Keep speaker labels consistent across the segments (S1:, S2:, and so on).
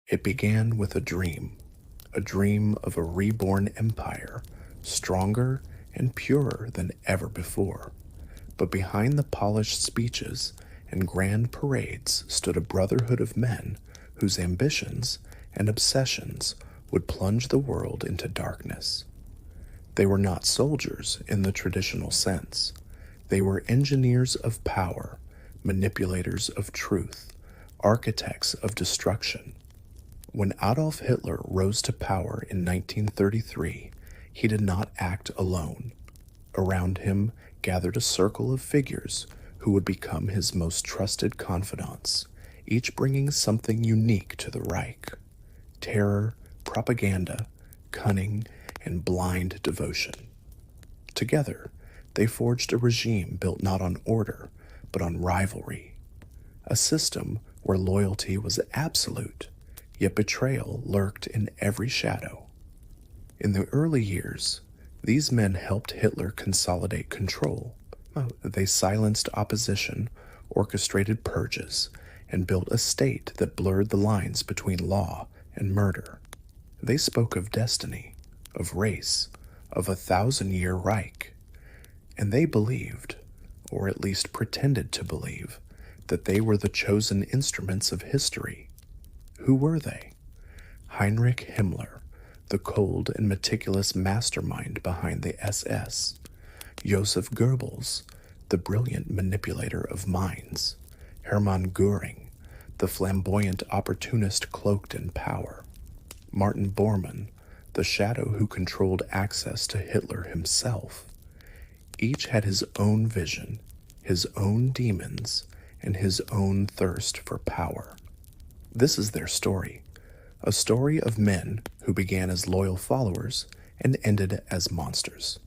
S1: It began with a dream of a reborn empire, stronger and purer than ever before. But behind the polished speeches and grand parades stood a brotherhood of men whose ambitions and obsessions would plunge the world into darkness. They were not soldiers in the traditional sense. They were engineers of power, manipulators of truth, architects of destruction. When Adolf Hitler rose to power in 1933, he did not act alone. Around him gathered a circle of figures who would become his most trusted confidants, each bringing something unique to the Reich: terror, propaganda, cunning, and blind devotion. Together, they forged a regime built not on order, but on rivalry, a system where loyalty was absolute, yet betrayal lurked in every shadow. In the early years, these men helped Hitler consolidate control. They silenced opposition, orchestrated purges, and built a state that blurred the lines between law and murder. They spoke of destiny, of race, of a 1,000-year Reich, and they believed, or at least pretended to believe, that they were the chosen instruments of history. Who were they? Heinrich Himmler, the cold and meticulous mastermind behind the SS; Joseph Goebbels, the brilliant manipulator of minds; Hermann Göring, the flamboyant opportunist cloaked in power; Martin Bormann, the shadow who controlled access to Hitler himself. Each had his own vision, his own demons, and his own thirst for power. This is their story, a story of men who began as loyal followers and ended as monsters.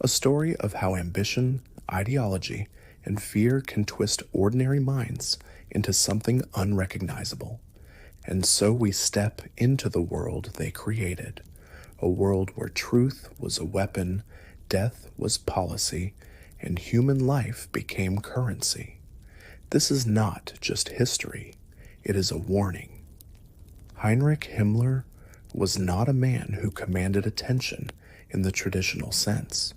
S1: A story of how ambition, ideology, and fear can twist ordinary minds into something unrecognizable. And so we step into the world they created, a world where truth was a weapon, death was policy, and human life became currency. This is not just history, it is a warning. Heinrich Himmler was not a man who commanded attention in the traditional sense.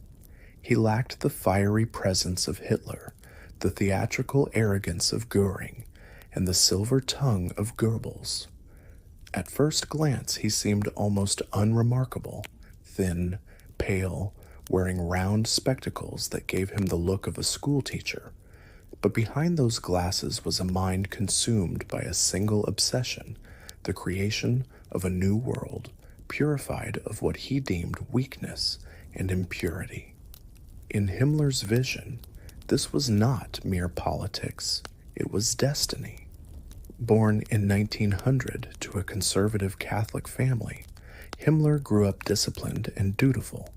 S1: He lacked the fiery presence of Hitler, the theatrical arrogance of Göring, and the silver tongue of Goebbels. At first glance, he seemed almost unremarkable, thin, pale, wearing round spectacles that gave him the look of a schoolteacher. But behind those glasses was a mind consumed by a single obsession, the creation of a new world, purified of what he deemed weakness and impurity. In Himmler's vision, this was not mere politics, it was destiny. Born in 1900 to a conservative Catholic family, Himmler grew up disciplined and dutiful.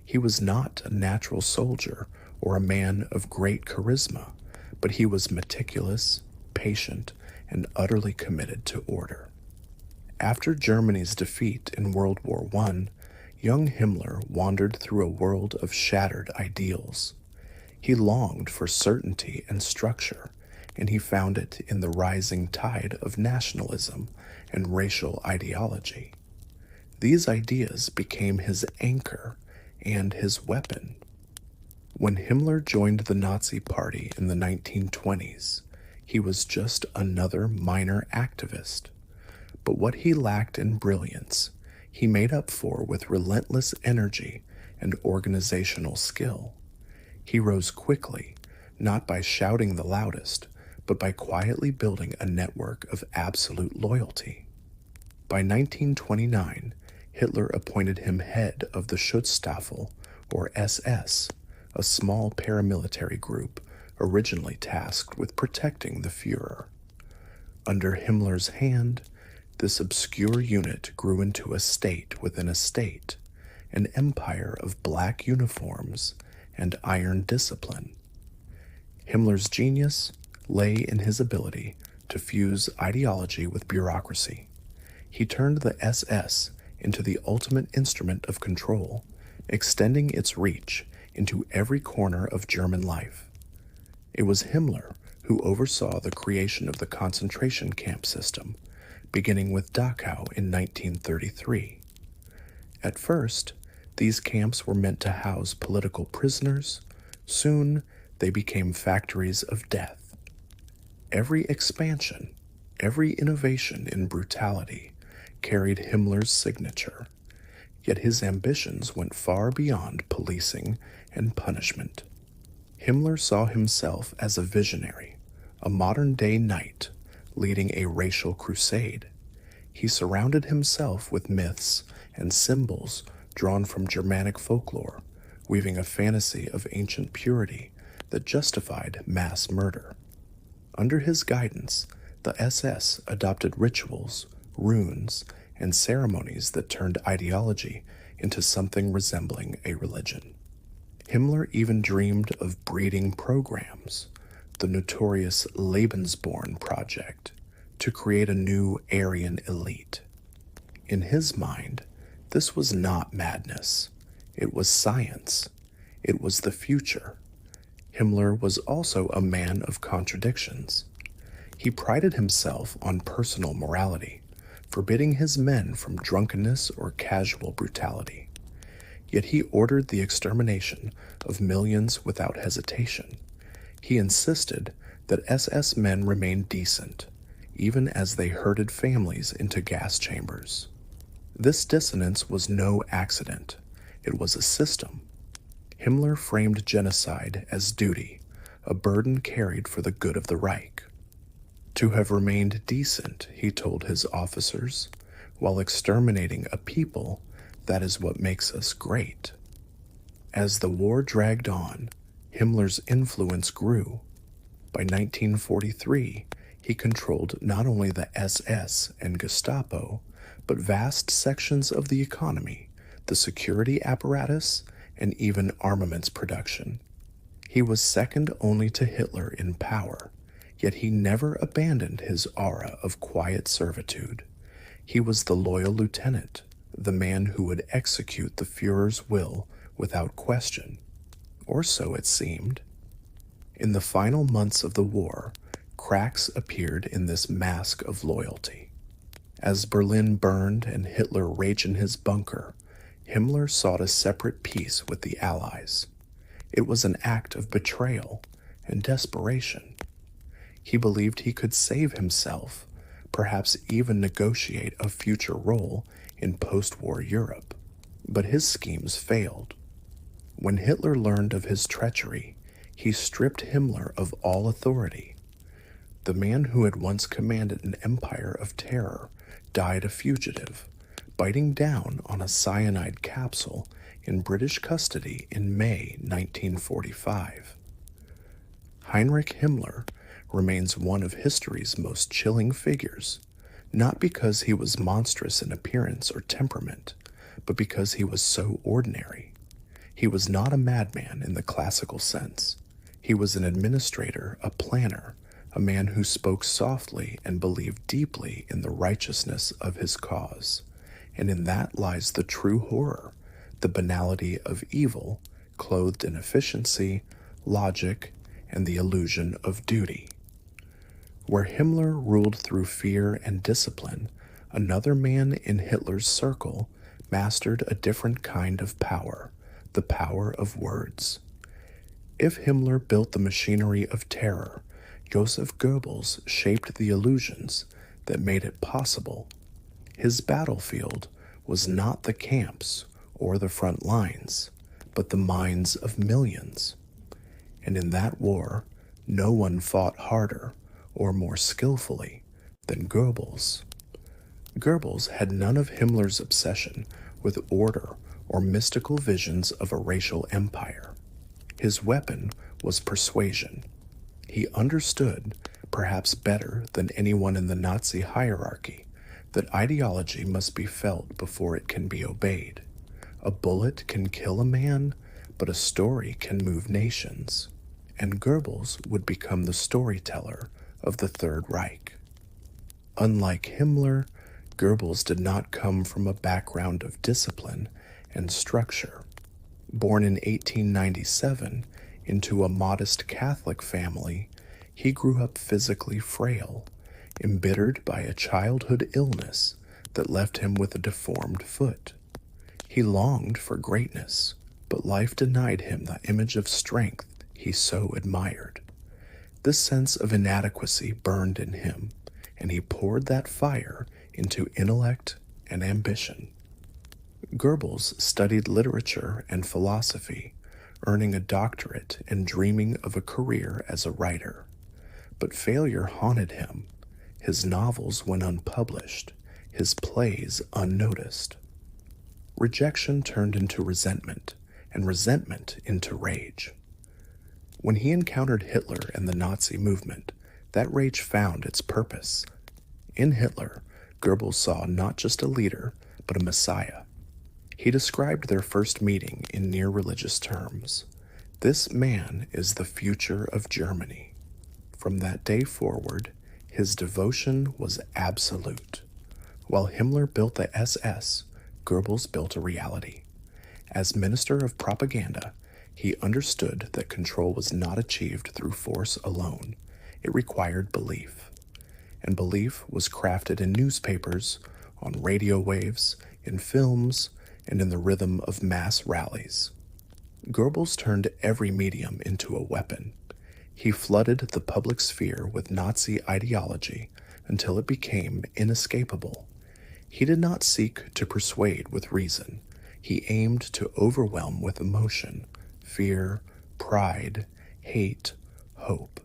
S1: He was not a natural soldier or a man of great charisma, but he was meticulous, patient, and utterly committed to order. After Germany's defeat in World War I, young Himmler wandered through a world of shattered ideals. He longed for certainty and structure, and he found it in the rising tide of nationalism and racial ideology. These ideas became his anchor and his weapon. When Himmler joined the Nazi Party in the 1920s, he was just another minor activist. But what he lacked in brilliance, he made up for with relentless energy and organizational skill. He rose quickly, not by shouting the loudest, but by quietly building a network of absolute loyalty. By 1929, Hitler appointed him head of the Schutzstaffel, or SS, a small paramilitary group originally tasked with protecting the Führer. Under Himmler's hand, this obscure unit grew into a state within a state, an empire of black uniforms and iron discipline. Himmler's genius lay in his ability to fuse ideology with bureaucracy. He turned the SS into the ultimate instrument of control, extending its reach into every corner of German life. It was Himmler who oversaw the creation of the concentration camp system, beginning with Dachau in 1933. At first, these camps were meant to house political prisoners. Soon, they became factories of death. Every expansion, every innovation in brutality carried Himmler's signature, yet his ambitions went far beyond policing and punishment. Himmler saw himself as a visionary, a modern-day knight leading a racial crusade. He surrounded himself with myths and symbols drawn from Germanic folklore, weaving a fantasy of ancient purity that justified mass murder. Under his guidance, the SS adopted rituals, runes, and ceremonies that turned ideology into something resembling a religion. Himmler even dreamed of breeding programs, the notorious Lebensborn Project, to create a new Aryan elite. In his mind, this was not madness. It was science. It was the future. Himmler was also a man of contradictions. He prided himself on personal morality, forbidding his men from drunkenness or casual brutality. Yet he ordered the extermination of millions without hesitation. He insisted that SS men remain decent, even as they herded families into gas chambers. This dissonance was no accident. It was a system. Himmler framed genocide as duty, a burden carried for the good of the Reich. To have remained decent, he told his officers, while exterminating a people, that is what makes us great. As the war dragged on, Himmler's influence grew. By 1943, he controlled not only the SS and Gestapo, but vast sections of the economy, the security apparatus, and even armaments production. He was second only to Hitler in power, yet he never abandoned his aura of quiet servitude. He was the loyal lieutenant, the man who would execute the Führer's will without question. Or so it seemed. In the final months of the war, cracks appeared in this mask of loyalty. As Berlin burned and Hitler raged in his bunker, Himmler sought a separate peace with the Allies. It was an act of betrayal and desperation. He believed he could save himself, perhaps even negotiate a future role in post-war Europe. But his schemes failed. When Hitler learned of his treachery, he stripped Himmler of all authority. The man who had once commanded an empire of terror died a fugitive, biting down on a cyanide capsule in British custody in May 1945. Heinrich Himmler remains one of history's most chilling figures, not because he was monstrous in appearance or temperament, but because he was so ordinary. He was not a madman in the classical sense. He was an administrator, a planner, a man who spoke softly and believed deeply in the righteousness of his cause. And in that lies the true horror, the banality of evil, clothed in efficiency, logic, and the illusion of duty. Where Himmler ruled through fear and discipline, another man in Hitler's circle mastered a different kind of power, the power of words. If Himmler built the machinery of terror, Joseph Goebbels shaped the illusions that made it possible. His battlefield was not the camps or the front lines, but the minds of millions. And in that war, no one fought harder or more skillfully than Goebbels. Goebbels had none of Himmler's obsession with order or mystical visions of a racial empire. His weapon was persuasion. He understood, perhaps better than anyone in the Nazi hierarchy, that ideology must be felt before it can be obeyed. A bullet can kill a man, but a story can move nations. And Goebbels would become the storyteller of the Third Reich. Unlike Himmler, Goebbels did not come from a background of discipline and structure. Born in 1897 into a modest Catholic family, he grew up physically frail, embittered by a childhood illness that left him with a deformed foot. He longed for greatness, but life denied him the image of strength he so admired. This sense of inadequacy burned in him, and he poured that fire into intellect and ambition. Goebbels studied literature and philosophy, earning a doctorate and dreaming of a career as a writer. But failure haunted him. His novels went unpublished, his plays unnoticed. Rejection turned into resentment, and resentment into rage. When he encountered Hitler and the Nazi movement, that rage found its purpose. In Hitler, Goebbels saw not just a leader, but a messiah. He described their first meeting in near religious terms. This man is the future of Germany. From that day forward, his devotion was absolute. While Himmler built the SS, Goebbels built a reality. As Minister of Propaganda, he understood that control was not achieved through force alone. It required belief. And belief was crafted in newspapers, on radio waves, in films, and in the rhythm of mass rallies. Goebbels turned every medium into a weapon. He flooded the public sphere with Nazi ideology until it became inescapable. He did not seek to persuade with reason. He aimed to overwhelm with emotion, fear, pride, hate, hope.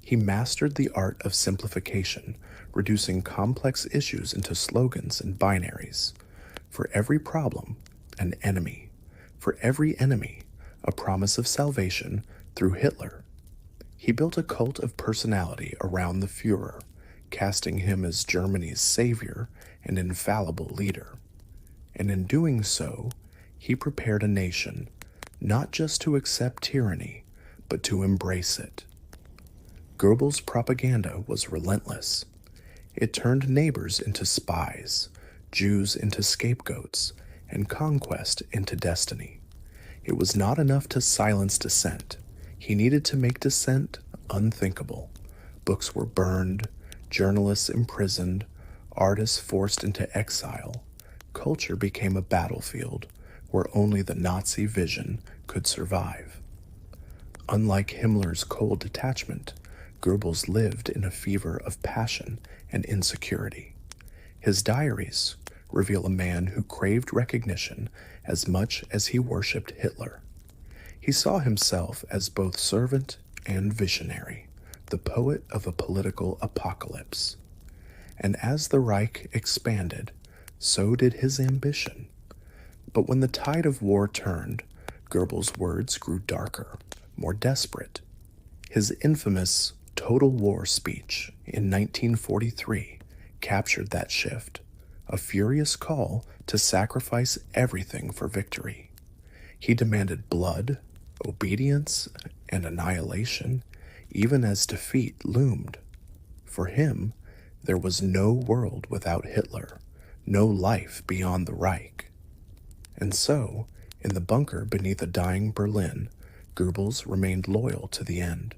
S1: He mastered the art of simplification, reducing complex issues into slogans and binaries. For every problem, an enemy. For every enemy, a promise of salvation through Hitler. He built a cult of personality around the Führer, casting him as Germany's savior and infallible leader. And in doing so, he prepared a nation not just to accept tyranny, but to embrace it. Goebbels' propaganda was relentless. It turned neighbors into spies, Jews into scapegoats, and conquest into destiny. It was not enough to silence dissent. He needed to make dissent unthinkable. Books were burned, journalists imprisoned, artists forced into exile. Culture became a battlefield where only the Nazi vision could survive. Unlike Himmler's cold detachment, Goebbels lived in a fever of passion and insecurity. His diaries reveal a man who craved recognition as much as he worshipped Hitler. He saw himself as both servant and visionary, the poet of a political apocalypse. And as the Reich expanded, so did his ambition. But when the tide of war turned, Goebbels' words grew darker, more desperate. His infamous Total War speech in 1943 captured that shift, a furious call to sacrifice everything for victory. He demanded blood, obedience, and annihilation, even as defeat loomed. For him, there was no world without Hitler, no life beyond the Reich. And so, in the bunker beneath a dying Berlin, Goebbels remained loyal to the end.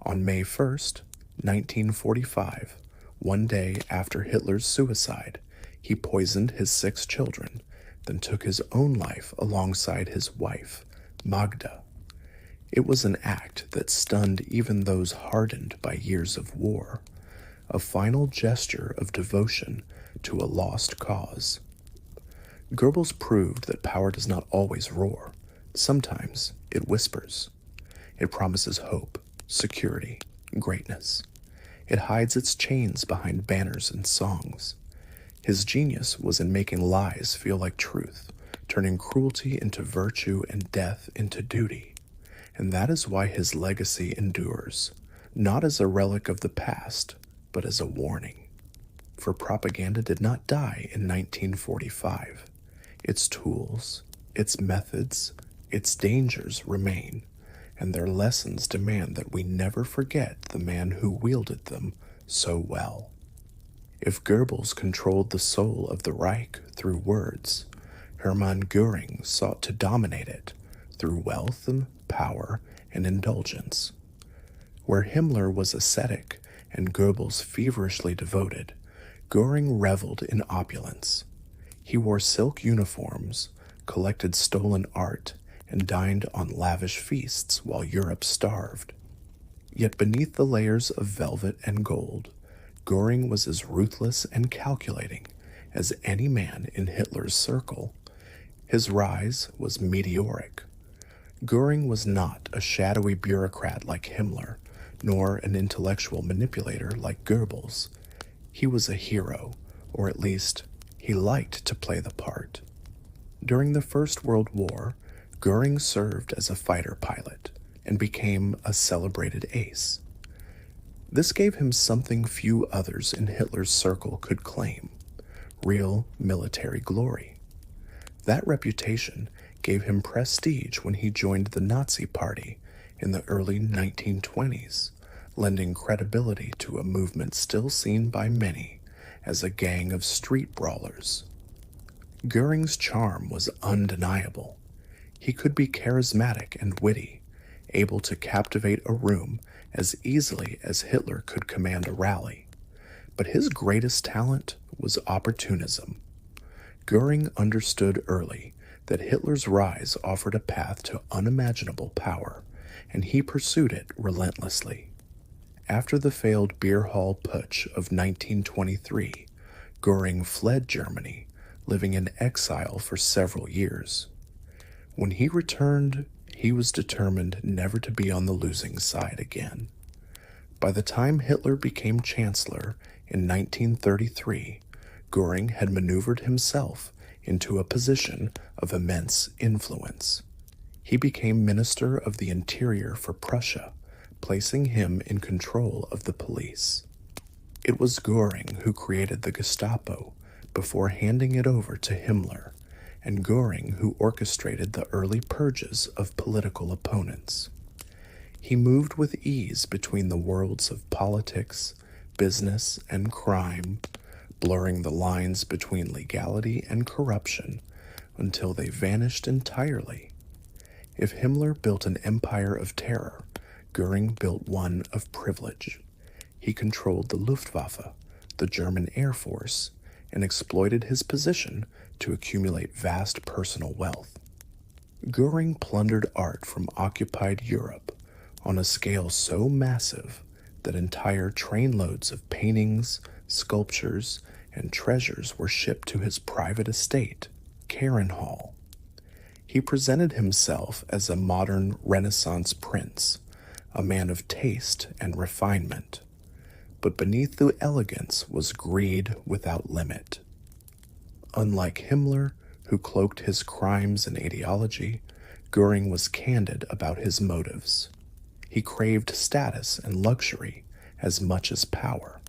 S1: On May 1st, 1945, one day after Hitler's suicide, he poisoned his 6 children, then took his own life alongside his wife, Magda. It was an act that stunned even those hardened by years of war, a final gesture of devotion to a lost cause. Goebbels proved that power does not always roar. Sometimes it whispers. It promises hope, security, greatness. It hides its chains behind banners and songs. His genius was in making lies feel like truth, turning cruelty into virtue and death into duty. And that is why his legacy endures, not as a relic of the past, but as a warning. For propaganda did not die in 1945. Its tools, its methods, its dangers remain, and their lessons demand that we never forget the man who wielded them so well. If Goebbels controlled the soul of the Reich through words, Hermann Göring sought to dominate it through wealth and power and indulgence. Where Himmler was ascetic and Goebbels feverishly devoted, Goering reveled in opulence. He wore silk uniforms, collected stolen art, and dined on lavish feasts while Europe starved. Yet beneath the layers of velvet and gold, Goering was as ruthless and calculating as any man in Hitler's circle. His rise was meteoric. Goering was not a shadowy bureaucrat like Himmler, nor an intellectual manipulator like Goebbels. He was a hero, or at least, he liked to play the part. During the First World War, Goering served as a fighter pilot and became a celebrated ace. This gave him something few others in Hitler's circle could claim: real military glory. That reputation gave him prestige when he joined the Nazi Party in the early 1920s, lending credibility to a movement still seen by many as a gang of street brawlers. Goering's charm was undeniable. He could be charismatic and witty, able to captivate a room as easily as Hitler could command a rally. But his greatest talent was opportunism. Goering understood early that Hitler's rise offered a path to unimaginable power, and he pursued it relentlessly. After the failed beer hall putsch of 1923, Goering fled Germany, living in exile for several years. When he returned, he was determined never to be on the losing side again. By the time Hitler became chancellor in 1933, Goering had maneuvered himself into a position of immense influence. He became Minister of the Interior for Prussia, placing him in control of the police. It was Goering who created the Gestapo before handing it over to Himmler, and Goering who orchestrated the early purges of political opponents. He moved with ease between the worlds of politics, business, and crime, blurring the lines between legality and corruption until they vanished entirely. If Himmler built an empire of terror, Goering built one of privilege. He controlled the Luftwaffe, the German Air Force, and exploited his position to accumulate vast personal wealth. Goering plundered art from occupied Europe on a scale so massive that entire trainloads of paintings, sculptures, and treasures were shipped to his private estate, Hall. He presented himself as a modern Renaissance prince, a man of taste and refinement. But beneath the elegance was greed without limit. Unlike Himmler, who cloaked his crimes in ideology, Goering was candid about his motives. He craved status and luxury as much as power.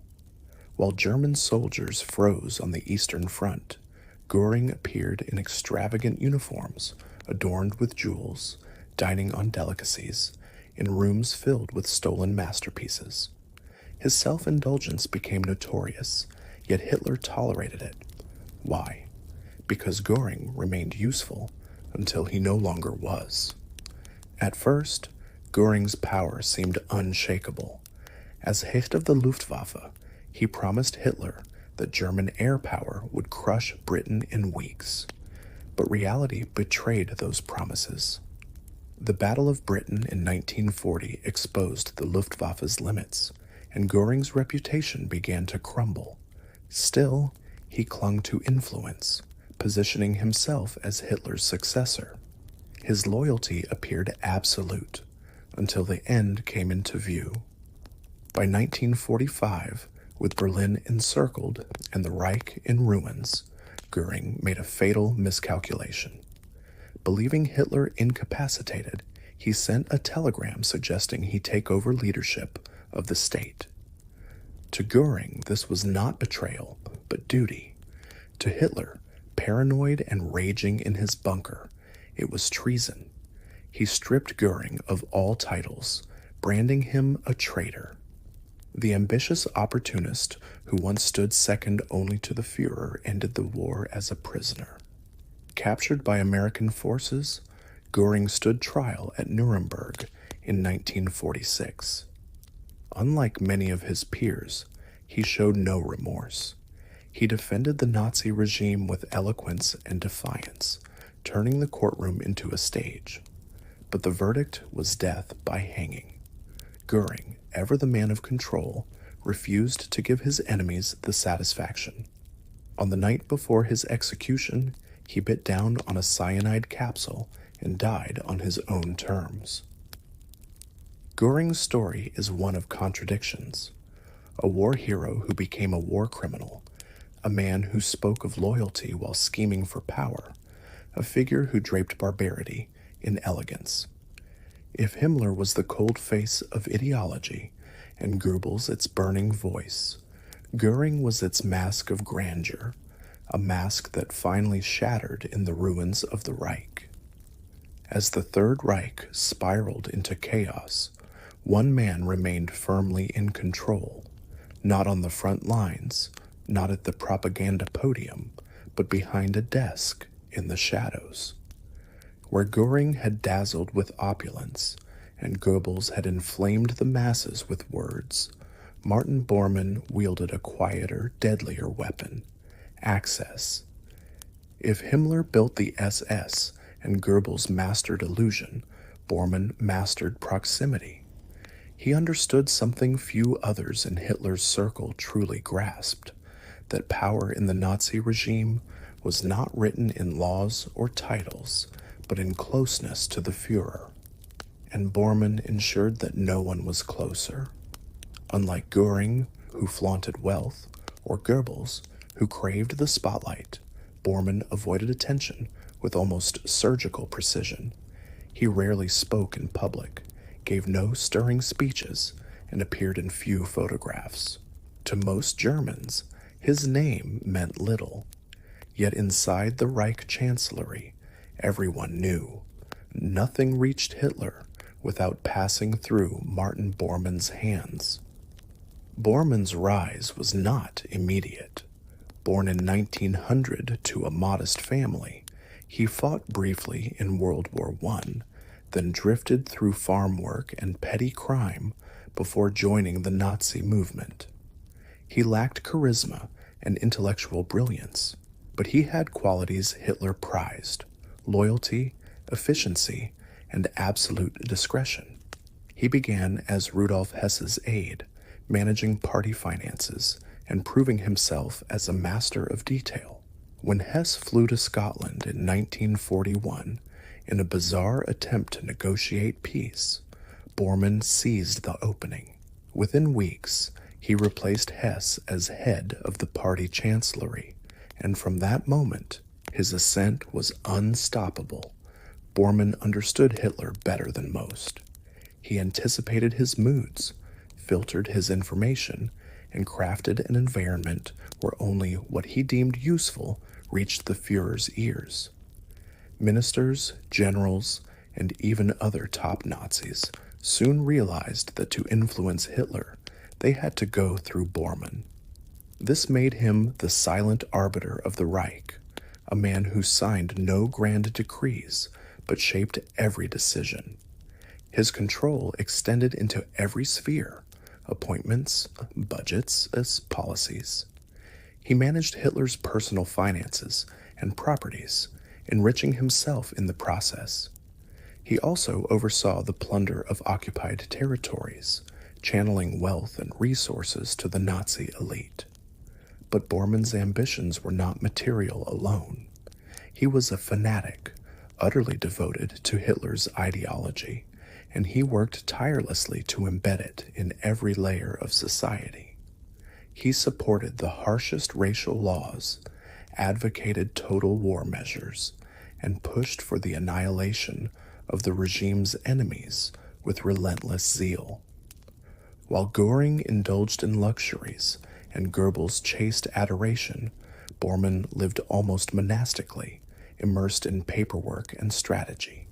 S1: While German soldiers froze on the Eastern Front, Goering appeared in extravagant uniforms adorned with jewels, dining on delicacies, in rooms filled with stolen masterpieces. His self-indulgence became notorious, yet Hitler tolerated it. Why? Because Goering remained useful until he no longer was. At first, Goering's power seemed unshakable. As Hecht of the Luftwaffe, he promised Hitler that German air power would crush Britain in weeks. But reality betrayed those promises. The Battle of Britain in 1940 exposed the Luftwaffe's limits, and Goering's reputation began to crumble. Still, he clung to influence, positioning himself as Hitler's successor. His loyalty appeared absolute, until the end came into view. By 1945, with Berlin encircled and the Reich in ruins, Goering made a fatal miscalculation. Believing Hitler incapacitated, he sent a telegram suggesting he take over leadership of the state. To Goering, this was not betrayal, but duty. To Hitler, paranoid and raging in his bunker, it was treason. He stripped Goering of all titles, branding him a traitor. The ambitious opportunist who once stood second only to the Führer ended the war as a prisoner. Captured by American forces, Goering stood trial at Nuremberg in 1946. Unlike many of his peers, he showed no remorse. He defended the Nazi regime with eloquence and defiance, turning the courtroom into a stage. But the verdict was death by hanging. Goering, ever the man of control, refused to give his enemies the satisfaction. On the night before his execution, he bit down on a cyanide capsule and died on his own terms. Goering's story is one of contradictions. A war hero who became a war criminal, a man who spoke of loyalty while scheming for power, a figure who draped barbarity in elegance. If Himmler was the cold face of ideology and Goebbels its burning voice, Goering was its mask of grandeur, a mask that finally shattered in the ruins of the Reich. As the Third Reich spiraled into chaos, one man remained firmly in control, not on the front lines, not at the propaganda podium, but behind a desk in the shadows. Where Goering had dazzled with opulence and Goebbels had inflamed the masses with words, Martin Bormann wielded a quieter, deadlier weapon: access. If Himmler built the SS and Goebbels mastered illusion, Bormann mastered proximity. He understood something few others in Hitler's circle truly grasped, that power in the Nazi regime was not written in laws or titles, but in closeness to the Führer. And Bormann ensured that no one was closer. Unlike Goering, who flaunted wealth, or Goebbels, who craved the spotlight, Bormann avoided attention with almost surgical precision. He rarely spoke in public, gave no stirring speeches, and appeared in few photographs. To most Germans, his name meant little. Yet inside the Reich Chancellery, everyone knew. Nothing reached Hitler without passing through Martin Bormann's hands. Bormann's rise was not immediate. Born in 1900 to a modest family, he fought briefly in World War I, then drifted through farm work and petty crime before joining the Nazi movement. He lacked charisma and intellectual brilliance, but he had qualities Hitler prized: loyalty, efficiency, and absolute discretion. He began as Rudolf Hess's aide, managing party finances and proving himself as a master of detail. When Hess flew to Scotland in 1941 in a bizarre attempt to negotiate peace, Bormann seized the opening. Within weeks, he replaced Hess as head of the party chancellery, and from that moment, his ascent was unstoppable. Bormann understood Hitler better than most. He anticipated his moods, filtered his information, and crafted an environment where only what he deemed useful reached the Führer's ears. Ministers, generals, and even other top Nazis soon realized that to influence Hitler, they had to go through Bormann. This made him the silent arbiter of the Reich, a man who signed no grand decrees but shaped every decision. His control extended into every sphere: appointments, budgets, as policies. He managed Hitler's personal finances and properties, enriching himself in the process. He also oversaw the plunder of occupied territories, channeling wealth and resources to the Nazi elite. But Bormann's ambitions were not material alone. He was a fanatic, utterly devoted to Hitler's ideology, and he worked tirelessly to embed it in every layer of society. He supported the harshest racial laws, advocated total war measures, and pushed for the annihilation of the regime's enemies with relentless zeal. While Goering indulged in luxuries and Goebbels chased adoration, Bormann lived almost monastically, immersed in paperwork and strategy.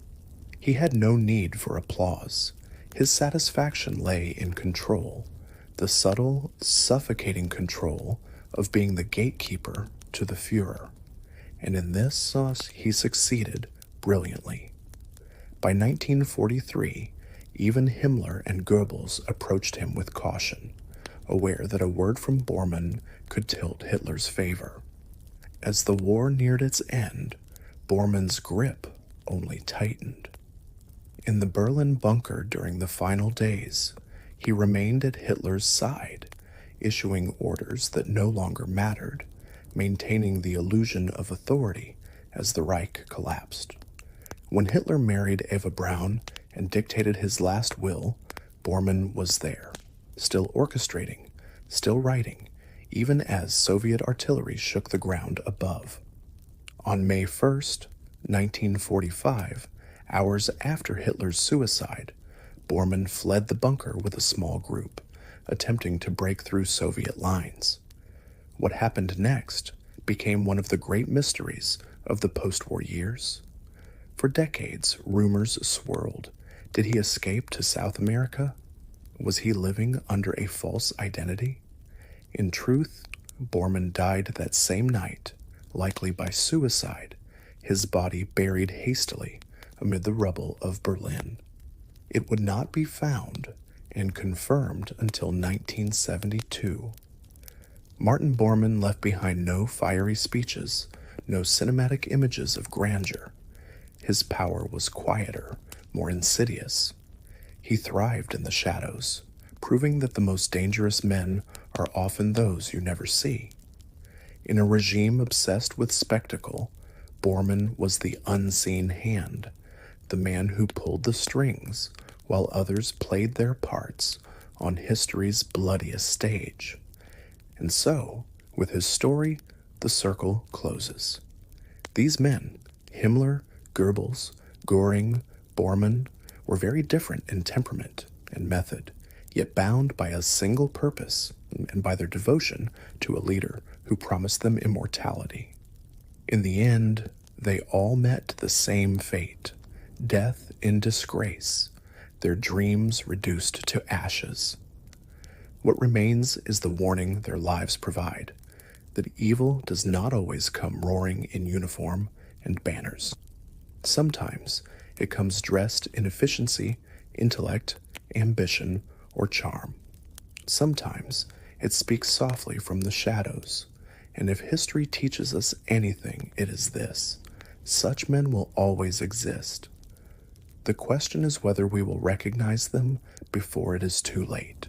S1: He had no need for applause. His satisfaction lay in control, the subtle, suffocating control of being the gatekeeper to the Führer. And in this he succeeded brilliantly. By 1943, Even Himmler and Goebbels approached him with caution, aware that a word from Bormann could tilt Hitler's favor. As the war neared its end, Bormann's grip only tightened. In the Berlin bunker during the final days, he remained at Hitler's side, issuing orders that no longer mattered, maintaining the illusion of authority as the Reich collapsed. When Hitler married Eva Braun and dictated his last will, Bormann was there, still orchestrating, still writing, even as Soviet artillery shook the ground above. On May 1st, 1945, hours after Hitler's suicide, Bormann fled the bunker with a small group, attempting to break through Soviet lines. What happened next became one of the great mysteries of the post-war years. For decades, rumors swirled. Did he escape to South America? Was he living under a false identity? In truth, Bormann died that same night, likely by suicide, his body buried hastily amid the rubble of Berlin. It would not be found and confirmed until 1972. Martin Bormann left behind no fiery speeches, no cinematic images of grandeur. His power was quieter, more insidious. He thrived in the shadows, proving that the most dangerous men are often those you never see. In a regime obsessed with spectacle, Bormann was the unseen hand, the man who pulled the strings while others played their parts on history's bloodiest stage. And so, with his story, the circle closes. These men, Himmler, Goebbels, Göring, Bormann, were very different in temperament and method, yet bound by a single purpose and by their devotion to a leader who promised them immortality. In the end, they all met the same fate, death in disgrace, their dreams reduced to ashes. What remains is the warning their lives provide, that evil does not always come roaring in uniform and banners. Sometimes it comes dressed in efficiency, intellect, ambition, or charm. Sometimes it speaks softly from the shadows, and if history teaches us anything, it is this: such men will always exist. The question is whether we will recognize them before it is too late.